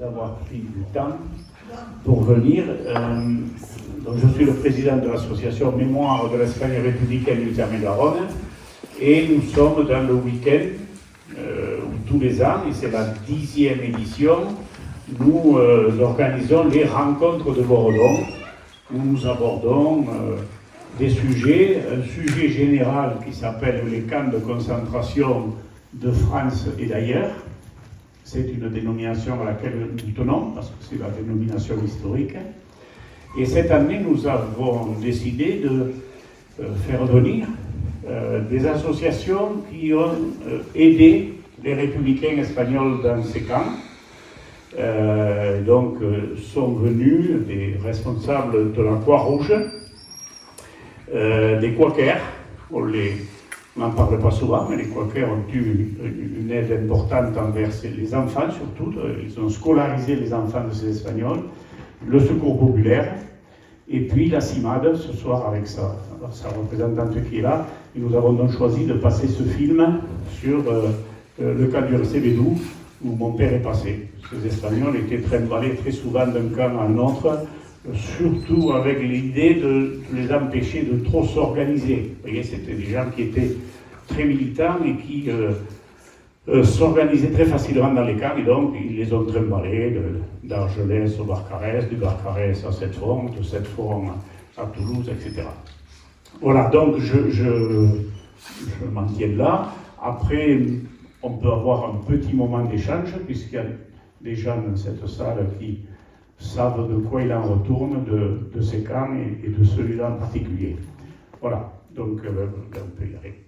d'avoir pris du temps pour venir. Donc je suis le président de l'association Mémoire de l'Espagne républicaine du Terme-Garonne et nous sommes dans le week-end où tous les ans, et c'est la 10e édition, nous organisons les rencontres de Boredon où nous abordons des sujets, un sujet général qui s'appelle les camps de concentration de France et d'ailleurs. C'est une dénomination à laquelle nous tenons, parce que c'est la dénomination historique. Et cette année, nous avons décidé de faire venir des associations qui ont aidé les républicains espagnols dans ces camps. Donc, sont venus des responsables de la Croix-Rouge, des Quakers, on n'en parle pas souvent, mais les Quakers ont eu une aide importante envers les enfants, surtout. Ils ont scolarisé les enfants de ces Espagnols, le Secours populaire, et puis la CIMAD, ce soir, avec sa représentante qui est là. Et nous avons donc choisi de passer ce film sur le camp du Recebedú, où mon père est passé. Ces Espagnols étaient trimballés très souvent d'un camp à un autre, surtout avec l'idée de les empêcher de trop s'organiser. Vous voyez, c'était des gens qui étaient très militants et qui s'organisaient très facilement dans les camps, et donc ils les ont trimballés d'Argelès au Barcarès, du Barcarès à Sept-Fonds, de Sept-Fonds à Toulouse, etc. Voilà, donc je m'en tiens là. Après, on peut avoir un petit moment d'échange, puisqu'il y a des gens dans cette salle qui savent de quoi il en retourne de ces camps et de celui-là en particulier. Voilà, donc on peut y aller.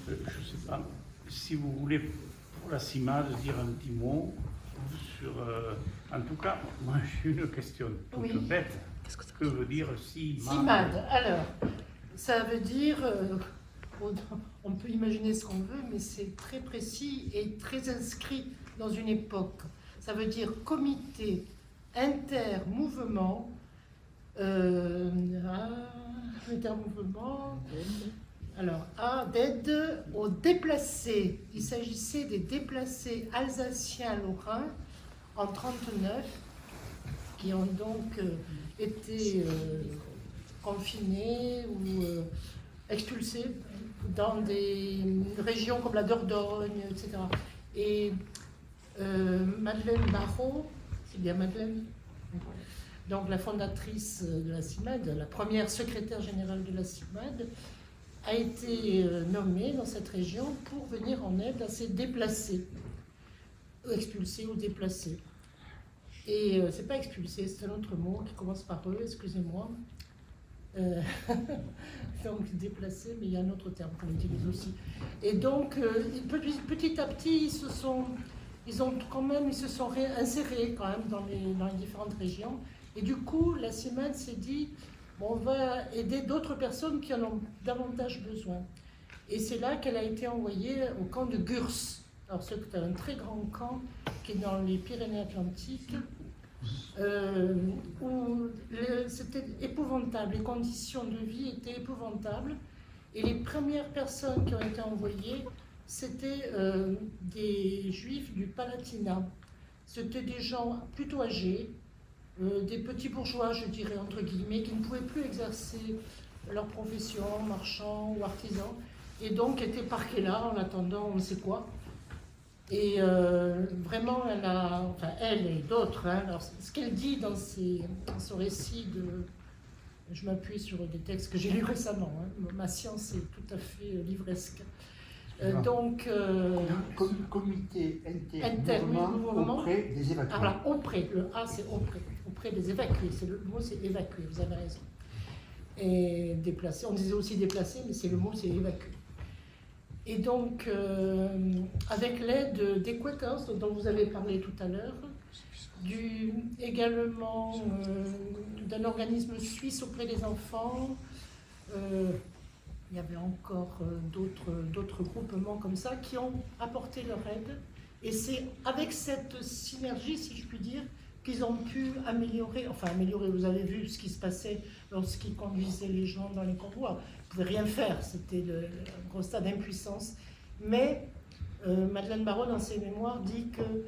Je ne sais pas si vous voulez, pour la CIMAD, dire un petit mot sur... en tout cas, moi j'ai une question toute bête. Que veut dire CIMAD? CIMAD, alors, ça veut dire... on peut imaginer ce qu'on veut, mais c'est très précis et très inscrit dans une époque. Ça veut dire comité intermouvement, d'aide aux déplacés. Il s'agissait des déplacés alsaciens lorrains en 1939, qui ont donc été confinés ou expulsés dans des régions comme la Dordogne, etc. Et Madeleine Barrault, c'est bien Madeleine, donc la fondatrice de la CIMAD, la première secrétaire générale de la CIMAD, a été nommée dans cette région pour venir en aide à ces déplacés, expulsés ou déplacés. Et c'est pas expulsé, c'est un autre mot qui commence par E, excusez-moi. Donc déplacé, mais il y a un autre terme qu'on utilise aussi. Et donc petit à petit, ils se sont insérés quand même dans les différentes régions. Et du coup, la CIMAD s'est dit, bon, on va aider d'autres personnes qui en ont davantage besoin. Et c'est là qu'elle a été envoyée au camp de Gurs. Alors c'est un très grand camp qui est dans les Pyrénées-Atlantiques. Où c'était épouvantable, les conditions de vie étaient épouvantables, et les premières personnes qui ont été envoyées, c'était des juifs du Palatinat. C'était des gens plutôt âgés, des petits bourgeois, je dirais, entre guillemets, qui ne pouvaient plus exercer leur profession, marchands ou artisans, et donc étaient parqués là en attendant on ne sait quoi. Et vraiment, elle et d'autres, alors, ce qu'elle dit dans ce récit, je m'appuie sur des textes que j'ai lus récemment, ma science est tout à fait livresque. Donc, comité intermouvement auprès des évacués. Alors, auprès, le A c'est auprès des évacués, le mot c'est évacué, vous avez raison. Et déplacé, on disait aussi déplacé, mais le mot c'est évacué. Et donc, avec l'aide des Quakers, dont vous avez parlé tout à l'heure, également d'un organisme suisse auprès des enfants, il y avait encore d'autres groupements comme ça qui ont apporté leur aide. Et c'est avec cette synergie, si je puis dire, qu'ils ont pu améliorer, vous avez vu ce qui se passait lorsqu'ils conduisaient les gens dans les convois. Ils ne pouvaient rien faire, c'était un gros stade d'impuissance. Mais Madeleine Barraud, dans ses mémoires, dit que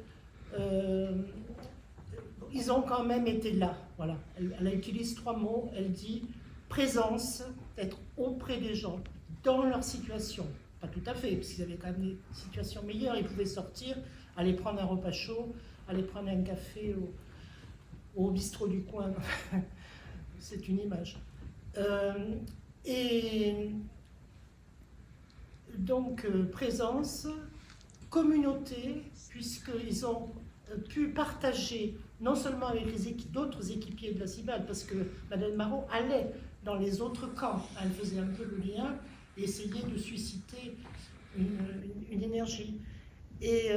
ils ont quand même été là. Voilà. Elle utilise 3 mots. Elle dit présence, être auprès des gens, dans leur situation. Pas tout à fait, parce qu'ils avaient quand même des situations meilleures. Ils pouvaient sortir, aller prendre un repas chaud, aller prendre un café au bistrot du coin. C'est une image. Et donc, présence, communauté, puisqu'ils ont pu partager, non seulement avec d'autres équipiers de la CIMAD, parce que Madeleine Barraud allait dans les autres camps, elle faisait un peu le lien, et essayait de susciter une énergie. Et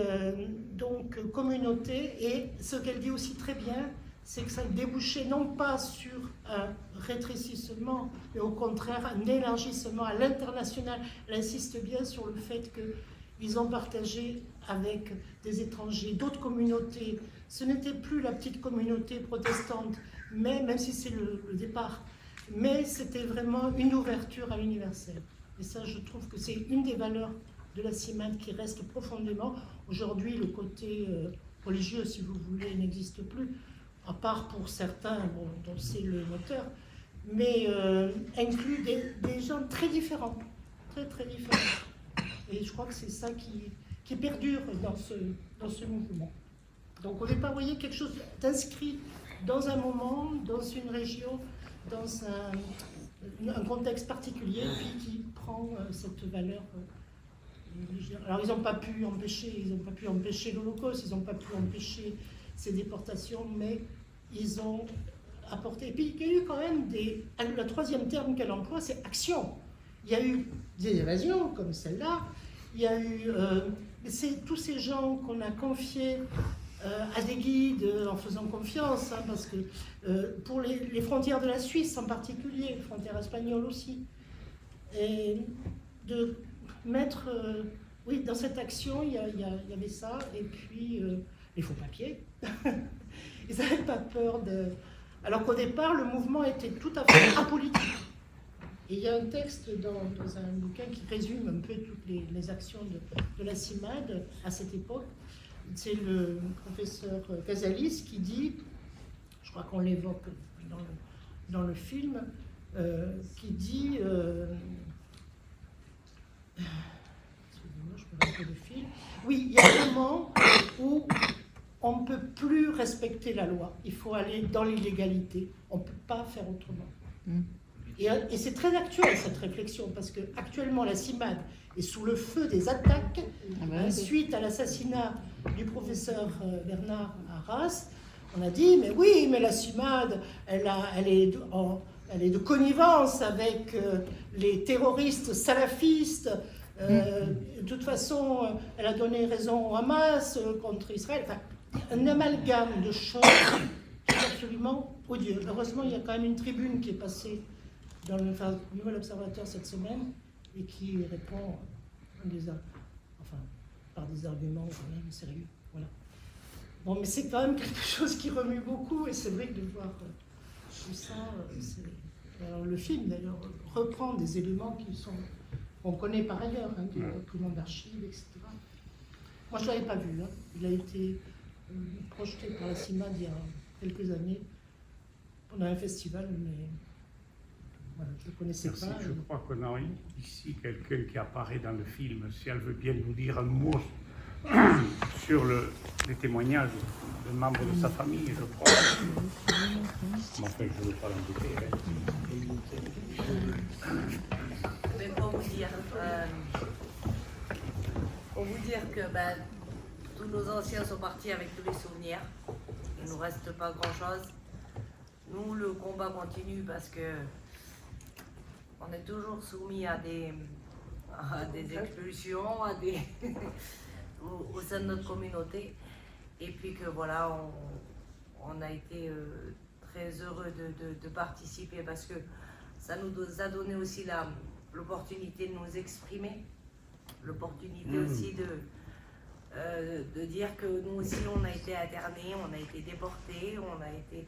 donc, communauté, et ce qu'elle dit aussi très bien, c'est que ça débouchait non pas sur un rétrécissement, mais au contraire un élargissement à l'international. Elle insiste bien sur le fait qu'ils ont partagé avec des étrangers, d'autres communautés. Ce n'était plus la petite communauté protestante, mais, même si c'est le départ, mais c'était vraiment une ouverture à l'universel. Et ça, je trouve que c'est une des valeurs de la CIMAD qui reste profondément. Aujourd'hui, le côté religieux, si vous voulez, n'existe plus, à part pour certains dont c'est le moteur, mais inclut des gens très différents, très très différents. Et je crois que c'est ça qui perdure dans ce mouvement. Donc au départ, vous voyez quelque chose d'inscrit dans un moment, dans une région, dans un contexte particulier, puis qui prend cette valeur. Alors ils n'ont pas pu empêcher l'Holocauste, ils n'ont pas pu empêcher ces déportations, mais ils ont apporté. Et puis il y a eu quand même le 3e terme qu'elle emploie, c'est action. Il y a eu des évasions comme celle-là, il y a eu tous ces gens qu'on a confiés à des guides en faisant confiance, hein, parce que pour les frontières de la Suisse en particulier, les frontières espagnoles aussi, et de mettre, oui, dans cette action, il y avait ça, et puis les faux papiers. Ils n'avaient pas peur de... Alors qu'au départ, le mouvement était tout à fait apolitique. Et il y a un texte dans un bouquin qui résume un peu toutes les actions de la CIMAD à cette époque. C'est le professeur Casalis qui dit, je crois qu'on l'évoque dans le film, qui dit... excusez-moi, je peux rappeler le film. Oui, il y a un moment où on ne peut plus respecter la loi. Il faut aller dans l'illégalité. On ne peut pas faire autrement. Et c'est très actuel, cette réflexion, parce qu'actuellement, la CIMAD est sous le feu des attaques suite à l'assassinat du professeur Bernard Arras. On a dit, mais oui, mais la CIMAD, elle est de connivence avec les terroristes salafistes. De toute façon, elle a donné raison au Hamas contre Israël. Enfin, un amalgame de choses qui est absolument odieux. Heureusement, il y a quand même une tribune qui est passée dans le Nouvel Observateur cette semaine et qui répond par des arguments quand même sérieux. Voilà. Bon, mais c'est quand même quelque chose qui remue beaucoup, et c'est vrai que de voir tout ça, alors, le film d'ailleurs reprend des éléments qu'on connaît par ailleurs, hein, des documents d'archives, etc. Moi, je ne l'avais pas vu. Hein. Il a été projeté par la CIMAD il y a quelques années pendant un festival, mais voilà, je ne le connaissais Merci. pas. Je crois qu'on a ici quelqu'un qui apparaît dans le film, si elle veut bien nous dire un mot sur les témoignages de membres de sa famille, je crois. Mais enfin, je ne veux pas l'embêter. Mais pour vous dire que tous nos anciens sont partis avec tous les souvenirs. Il ne nous reste pas grand-chose. Nous, le combat continue parce que on est toujours soumis à des expulsions, au sein de notre communauté. Et puis que voilà, on a été très heureux de participer parce que ça nous a donné aussi l'opportunité de nous exprimer, l'opportunité aussi de dire que nous aussi on a été internés, on a été déportés, on a été...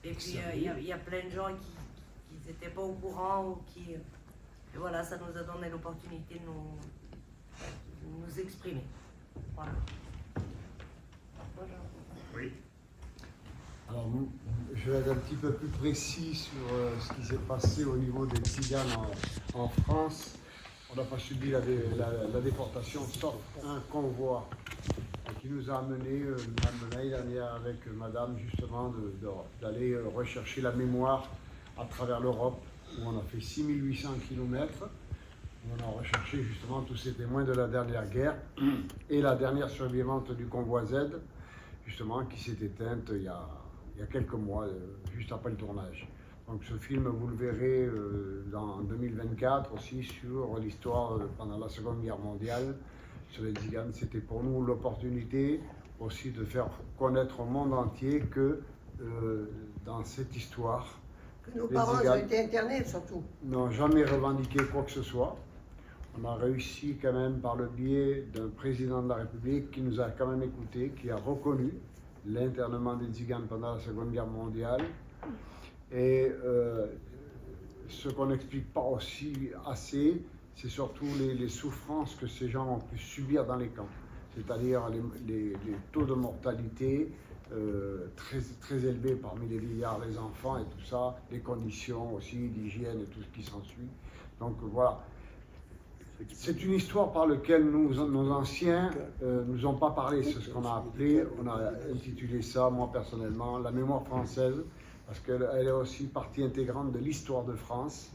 Et puis il y a plein de gens qui n'étaient pas au courant ou qui... Et voilà, ça nous a donné l'opportunité de nous exprimer. Voilà. Oui. Alors, je vais être un petit peu plus précis sur ce qui s'est passé au niveau des Tziganes en France. On n'a pas subi la déportation, sauf un convoi qui nous a amené l'année dernière avec madame justement d'aller rechercher la mémoire à travers l'Europe, où on a fait 6800 km. On a recherché justement tous ces témoins de la dernière guerre et la dernière survivante du convoi Z, justement, qui s'est éteinte il y a quelques mois, juste après le tournage. Donc ce film, vous le verrez en 2024 aussi sur l'histoire pendant la Seconde Guerre mondiale, sur les Tziganes. C'était pour nous l'opportunité aussi de faire connaître au monde entier que dans cette histoire, que nos parents ont été internés surtout. N'ont jamais revendiqué quoi que ce soit. On a réussi quand même par le biais d'un président de la République qui nous a quand même écoutés, qui a reconnu l'internement des Tziganes pendant la Seconde Guerre mondiale. Et ce qu'on n'explique pas aussi assez, c'est surtout les souffrances que ces gens ont pu subir dans les camps. C'est-à-dire les taux de mortalité très élevés parmi les vieillards, les enfants et tout ça, les conditions aussi d'hygiène et tout ce qui s'ensuit. Donc voilà. C'est une histoire par laquelle nos anciens nous ont pas parlé. C'est ce qu'on a appelé, on a intitulé ça, moi personnellement, la mémoire française, parce qu'elle est aussi partie intégrante de l'histoire de France,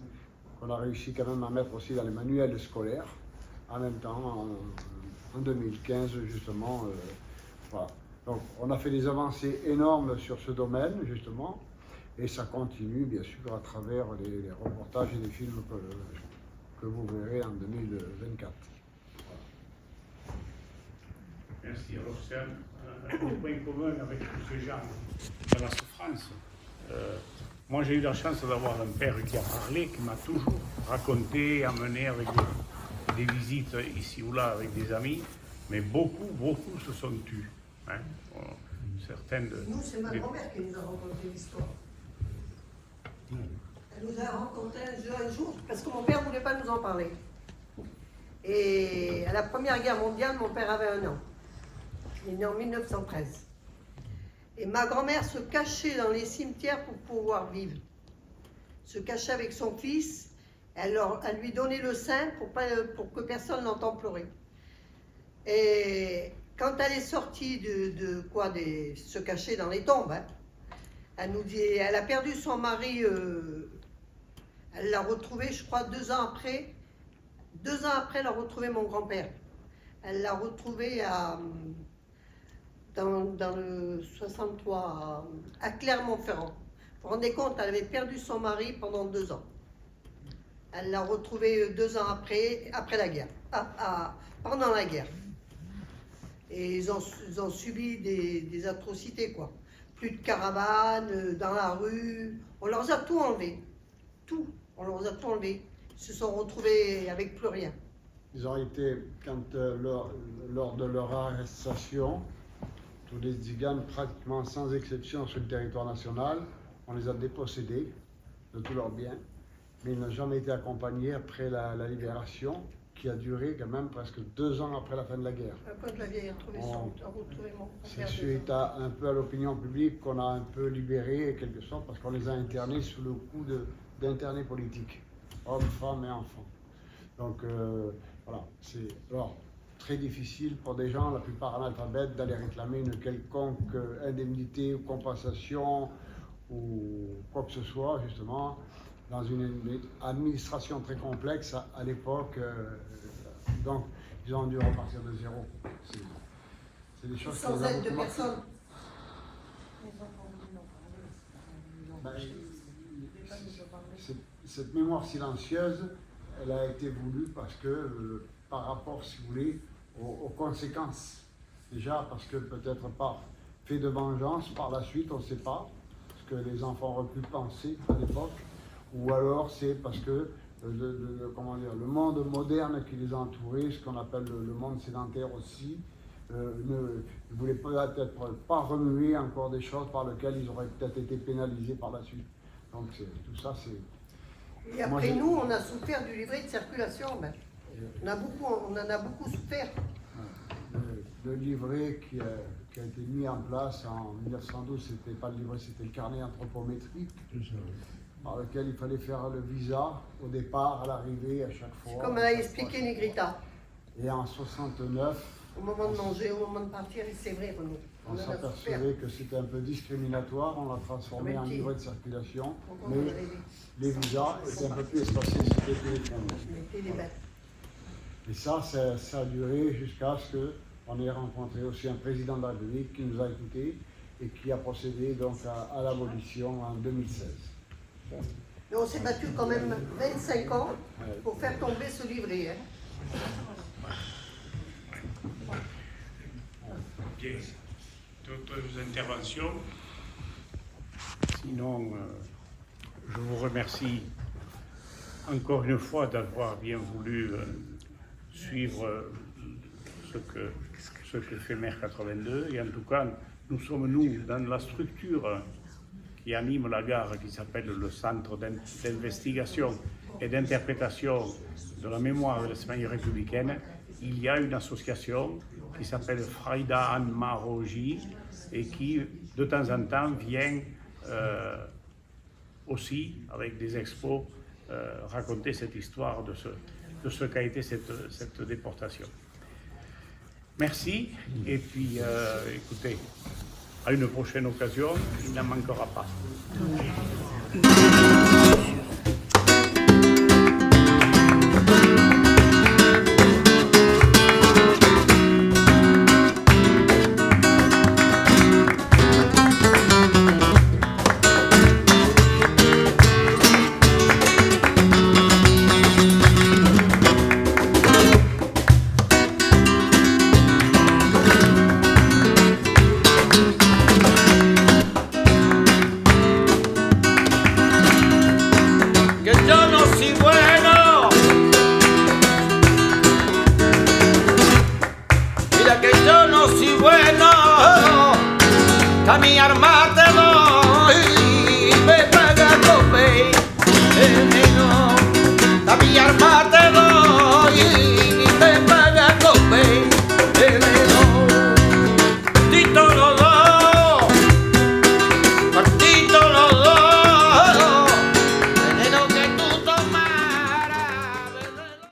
qu'on a réussi quand même à mettre aussi dans les manuels scolaires, en même temps, en 2015 justement. Voilà. Donc on a fait des avancées énormes sur ce domaine, justement, et ça continue bien sûr à travers les reportages et les films que vous verrez en 2024. Voilà. Merci. Alors c'est un point commun avec tous ces gens de la souffrance. Moi j'ai eu la chance d'avoir un père qui a parlé, qui m'a toujours raconté, amené avec des visites ici ou là avec des amis, mais beaucoup se sont tus. Hein. Certaines Nous, c'est ma grand-mère qui nous a raconté l'histoire. Elle nous a raconté un jour, parce que mon père ne voulait pas nous en parler. Et à la Première Guerre mondiale, mon père avait 1 an. Il est né en 1913. Et ma grand-mère se cachait dans les cimetières pour pouvoir vivre. Se cachait avec son fils, elle lui donnait le sein pour que personne n'entende pleurer. Et quand elle est sortie de se cacher dans les tombes, hein, elle nous dit, elle a perdu son mari, elle l'a retrouvé, je crois, 2 ans après. 2 ans après, elle a retrouvé mon grand-père. Elle l'a retrouvé dans le 63, à Clermont-Ferrand. Vous vous rendez compte, elle avait perdu son mari pendant 2 ans. Elle l'a retrouvé 2 ans après la guerre, pendant la guerre. Et ils ont subi des atrocités, quoi. Plus de caravanes, dans la rue. On leur a tout enlevé. Tout. On leur a tout enlevé. Ils se sont retrouvés avec plus rien. Ils ont été, lors de leur arrestation, tous les Tziganes, pratiquement sans exception sur le territoire national, on les a dépossédés de tous leurs biens. Mais ils n'ont jamais été accompagnés après la libération, qui a duré quand même presque 2 ans après la fin de la guerre. Après la guerre, retrouvé mon C'est suite un peu à l'opinion publique qu'on a un peu libéré, quelque sorte, parce qu'on les a internés sous le coup d'internés politiques, hommes, femmes et enfants. Donc voilà, c'est très difficile pour des gens, la plupart analphabètes, d'aller réclamer une quelconque indemnité ou compensation ou quoi que ce soit, justement, dans une administration très complexe à l'époque. Donc, ils ont dû repartir de zéro. C'est des choses sans aide de personne. Cette mémoire silencieuse, elle a été voulue parce que, par rapport, si vous voulez, aux conséquences. Déjà, parce que peut-être par fait de vengeance, par la suite, on ne sait pas, ce que les enfants auraient pu penser à l'époque, ou alors c'est parce que le monde moderne qui les a entourés, ce qu'on appelle le monde sédentaire aussi, ne voulaient peut-être pas remuer encore des choses par lesquelles ils auraient peut-être été pénalisés par la suite. Donc tout ça, c'est... Et après, nous, on a souffert du livret de circulation. Ben. On en a beaucoup souffert. Le livret qui a été mis en place en 1912, c'était pas le livret, c'était le carnet anthropométrique, par lequel il fallait faire le visa au départ, à l'arrivée, à chaque fois. Comme elle a expliqué Negrita. Et en 69, au moment de manger, au moment de partir, c'est vrai, Renaud. on s'apercevait que c'était un peu discriminatoire, on l'a transformé en livret de circulation, mais les visas étaient un peu plus espacés, c'était téléphone. Et ça a duré jusqu'à ce qu'on ait rencontré aussi un président de la République qui nous a écoutés et qui a procédé donc à l'abolition en 2016. Mais on s'est battu quand même 25 ans pour faire tomber ce livret. Hein. Bien. D'autres interventions? Sinon, je vous remercie encore une fois d'avoir bien voulu suivre ce que fait Mer 82. Et en tout cas, nous sommes, dans la structure qui anime la gare, qui s'appelle le Centre d'investigation et d'interprétation de la mémoire de l'Espagne républicaine. Il y a une association qui s'appelle Fraida Anmaroji et qui, de temps en temps, vient aussi, avec des expos, raconter cette histoire de ce qu'a été cette déportation. Merci, et puis écoutez, à une prochaine occasion, il n'en manquera pas. Mi hermano